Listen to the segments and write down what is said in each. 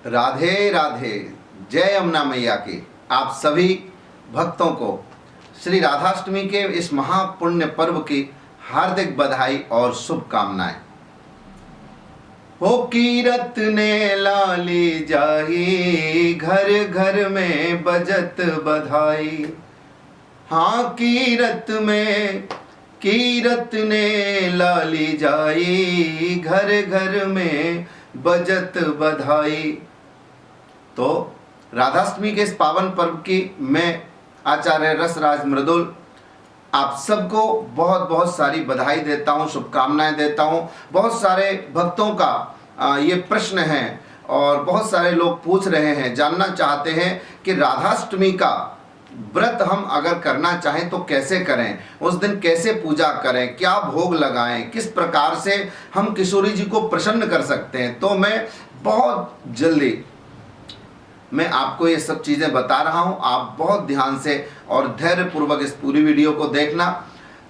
राधे राधे। जय यमुना मैया की आप सभी भक्तों को श्री राधाष्टमी के इस महापुण्य पर्व की हार्दिक बधाई और शुभकामनाएं। हो कीरत ने लाली जाही, घर घर में बजत बधाई। हाँ कीरत ने लाली जाई, घर घर में बजत बधाई। तो राधाष्टमी के इस पावन पर्व की मैं आचार्य रसराज मृदुल आप सबको बहुत बहुत सारी बधाई देता हूँ, शुभकामनाएं देता हूँ। बहुत सारे भक्तों का ये प्रश्न है और बहुत सारे लोग पूछ रहे हैं, जानना चाहते हैं कि राधाष्टमी का व्रत हम अगर करना चाहें तो कैसे करें, उस दिन कैसे पूजा करें, क्या भोग लगाएं, किस प्रकार से हम किशोरी जी को प्रसन्न कर सकते हैं। तो मैं बहुत जल्दी मैं आपको ये सब चीज़ें बता रहा हूँ। आप बहुत ध्यान से और धैर्य पूर्वक इस पूरी वीडियो को देखना।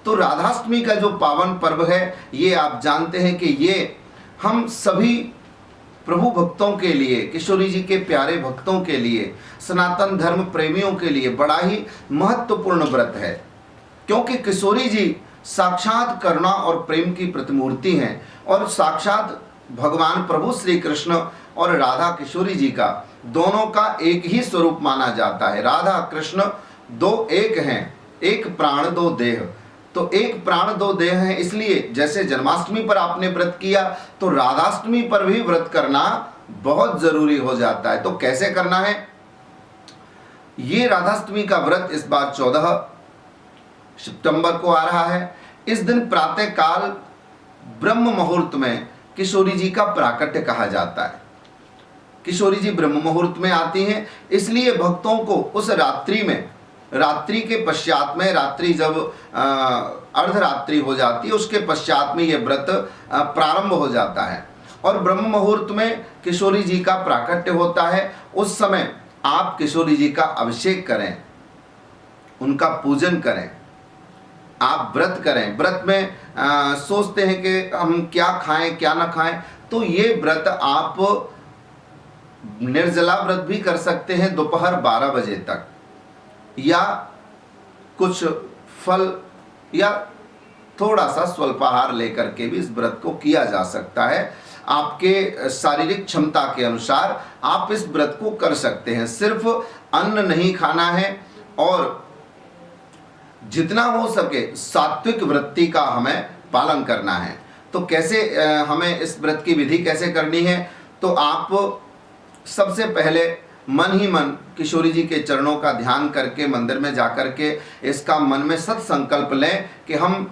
तो राधाष्टमी का जो पावन पर्व है, ये आप जानते हैं कि ये हम सभी प्रभु भक्तों के लिए, किशोरी जी के प्यारे भक्तों के लिए, सनातन धर्म प्रेमियों के लिए बड़ा ही महत्वपूर्ण व्रत है। क्योंकि किशोरी जी साक्षात करुणा और प्रेम की प्रतिमूर्ति हैं और साक्षात भगवान प्रभु श्री कृष्ण और राधा किशोरी जी का दोनों का एक ही स्वरूप माना जाता है। राधा कृष्ण दो एक हैं, एक प्राण दो देह। तो एक प्राण दो देह हैं, इसलिए जैसे जन्माष्टमी पर आपने व्रत किया तो राधाष्टमी पर भी व्रत करना बहुत जरूरी हो जाता है। तो कैसे करना है? ये राधाष्टमी का व्रत इस बार 14 सितंबर को आ रहा है। इस दिन प्रातः काल ब्रह्म मुहूर्त में किशोरी जी का प्राकट्य कहा जाता है। किशोरी जी ब्रह्म मुहूर्त में आती हैं, इसलिए भक्तों को उस रात्रि में, रात्रि के पश्चात में, रात्रि जब अर्धरात्रि हो जाती है उसके पश्चात में ये व्रत प्रारंभ हो जाता है। और ब्रह्म मुहूर्त में किशोरी जी का प्राकट्य होता है। उस समय आप किशोरी जी का अभिषेक करें, उनका पूजन करें, आप व्रत करें। व्रत में सोचते हैं कि हम क्या खाएं क्या ना खाएं, तो ये व्रत आप निर्जला व्रत भी कर सकते हैं दोपहर 12 बजे तक, या कुछ फल या थोड़ा सा स्वल्पाहार लेकर के भी इस व्रत को किया जा सकता है। आपके शारीरिक क्षमता के अनुसार आप इस व्रत को कर सकते हैं। सिर्फ अन्न नहीं खाना है और जितना हो सके सात्विक वृत्ति का हमें पालन करना है। तो कैसे हमें इस व्रत की विधि कैसे करनी है? तो आप सबसे पहले मन ही मन किशोरी जी के चरणों का ध्यान करके मंदिर में जाकर के इसका मन में सत संकल्प लें कि हम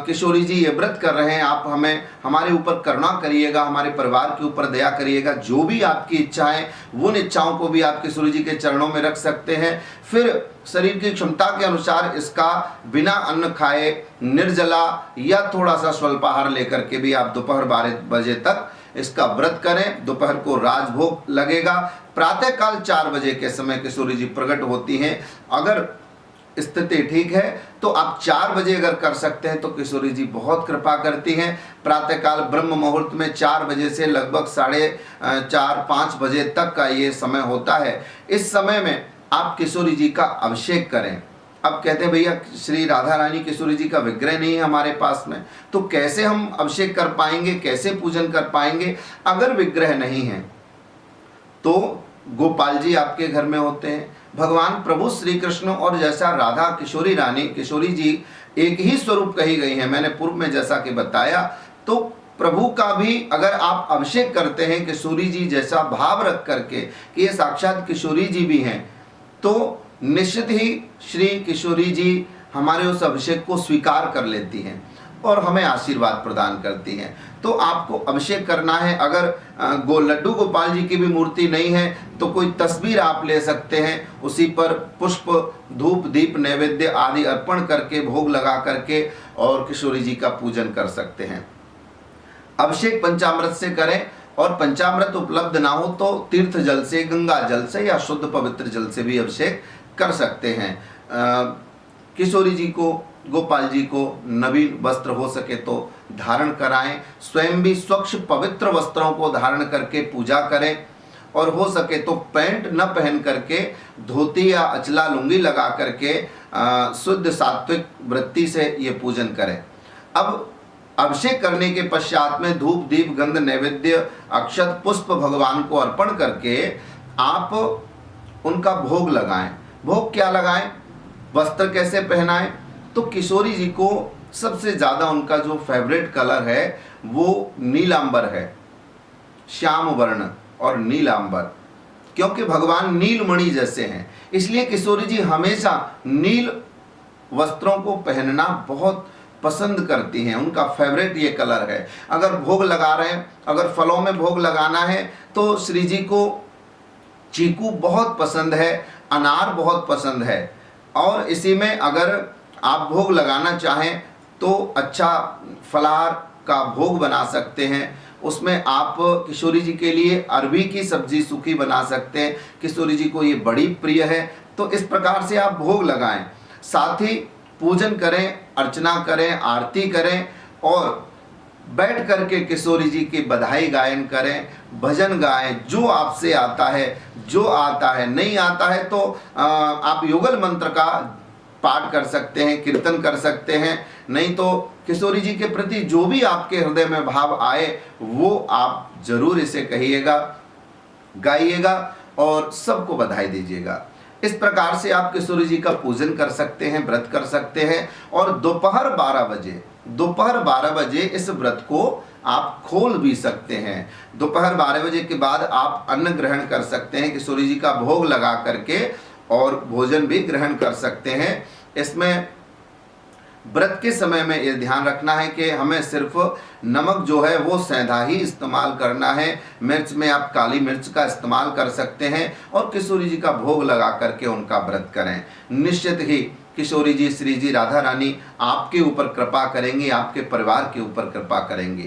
किशोरी जी ये व्रत कर रहे हैं, आप हमें, हमारे ऊपर करुणा करिएगा, हमारे परिवार के ऊपर दया करिएगा। जो भी आपकी इच्छाएं, उन इच्छाओं को भी आप किशोरी जी के चरणों में रख सकते हैं। फिर शरीर की क्षमता के अनुसार इसका बिना अन्न खाए, निर्जला या थोड़ा सा स्वल्पाहार लेकर के भी आप दोपहर 12 बजे तक इसका व्रत करें। दोपहर को राजभोग लगेगा। प्रातः काल 4 बजे के समय किशोरी जी प्रकट होती हैं। अगर स्थिति ठीक है तो आप 4 बजे अगर कर सकते हैं तो किशोरी जी बहुत कृपा करती हैं। प्रातः काल ब्रह्म मुहूर्त में 4 बजे से लगभग 4:30-5 बजे तक का ये समय होता है। इस समय में आप किशोरी जी का अभिषेक करें। अब कहते हैं भैया श्री राधा रानी किशोरी जी का विग्रह नहीं है हमारे पास में, तो कैसे हम अभिषेक कर पाएंगे, कैसे पूजन कर पाएंगे? अगर विग्रह नहीं है तो गोपाल जी आपके घर में होते हैं, भगवान प्रभु श्री कृष्ण और जैसा राधा किशोरी रानी किशोरी जी एक ही स्वरूप कही गई हैं, मैंने पूर्व में जैसा कि बताया। तो प्रभु का भी अगर आप अभिषेक करते हैं किशोरी जी जैसा भाव रख करके कि ये साक्षात किशोरी जी भी हैं, तो निश्चित ही श्री किशोरी जी हमारे उस अभिषेक को स्वीकार कर लेती हैं और हमें आशीर्वाद प्रदान करती हैं। तो आपको अभिषेक करना है। अगर लड्डू गोपाल जी की भी मूर्ति नहीं है तो कोई तस्वीर आप ले सकते हैं, उसी पर पुष्प, धूप, दीप, नैवेद्य आदि अर्पण करके, भोग लगा करके और किशोरी जी का पूजन कर सकते हैं। अभिषेक पंचामृत से करें और पंचामृत उपलब्ध ना हो तो तीर्थ जल से, गंगा जल से या शुद्ध पवित्र जल से भी अभिषेक कर सकते हैं। किशोरी जी को, गोपाल जी को नवीन वस्त्र हो सके तो धारण कराएं। स्वयं भी स्वच्छ पवित्र वस्त्रों को धारण करके पूजा करें और हो सके तो पैंट न पहन करके धोती या अचला लुंगी लगा करके शुद्ध सात्विक वृत्ति से ये पूजन करें। अब अभिषेक करने के पश्चात में धूप दीप गंध नैवेद्य अक्षत पुष्प भगवान को अर्पण करके आप उनका भोग लगाएं। भोग क्या लगाएं, वस्त्र कैसे पहनाएं, तो किशोरी जी को सबसे ज़्यादा उनका जो फेवरेट कलर है वो नीलांबर है, श्याम वर्ण और नीलांबर, क्योंकि भगवान नीलमणि जैसे हैं, इसलिए किशोरी जी हमेशा नील वस्त्रों को पहनना बहुत पसंद करती हैं। उनका फेवरेट ये कलर है। अगर भोग लगा रहे हैं, अगर फलों में भोग लगाना है तो श्री जी को चीकू बहुत पसंद है, अनार बहुत पसंद है, और इसी में अगर आप भोग लगाना चाहें तो अच्छा फलाहार का भोग बना सकते हैं। उसमें आप किशोरी जी के लिए अरबी की सब्जी सूखी बना सकते हैं, किशोरी जी को ये बड़ी प्रिय है। तो इस प्रकार से आप भोग लगाएं, साथ ही पूजन करें, अर्चना करें, आरती करें और बैठ करके किशोरी जी की बधाई गायन करें, भजन गाएं, जो आपसे आता है, जो आता है। नहीं आता है तो आप युगल मंत्र का पाठ कर सकते हैं, कीर्तन कर सकते हैं। नहीं तो किशोरी जी के प्रति जो भी आपके हृदय में भाव आए वो आप जरूर इसे कहिएगा, गाइएगा और सबको बधाई दीजिएगा। इस प्रकार से आप किशोरी जी का पूजन कर सकते हैं, व्रत कर सकते हैं। और दोपहर 12 बजे इस व्रत को आप खोल भी सकते हैं। दोपहर 12 बजे के बाद आप अन्न ग्रहण कर सकते हैं, किशोरी जी का भोग लगा करके, और भोजन भी ग्रहण कर सकते हैं। इसमें व्रत के समय में ये ध्यान रखना है कि हमें सिर्फ नमक जो है वो सेंधा ही इस्तेमाल करना है। मिर्च में आप काली मिर्च का इस्तेमाल कर सकते हैं और किशोरी जी का भोग लगा करके उनका व्रत करें। निश्चित ही किशोरी जी, श्री जी, राधा रानी आपके ऊपर कृपा करेंगी, आपके परिवार के ऊपर कृपा करेंगी।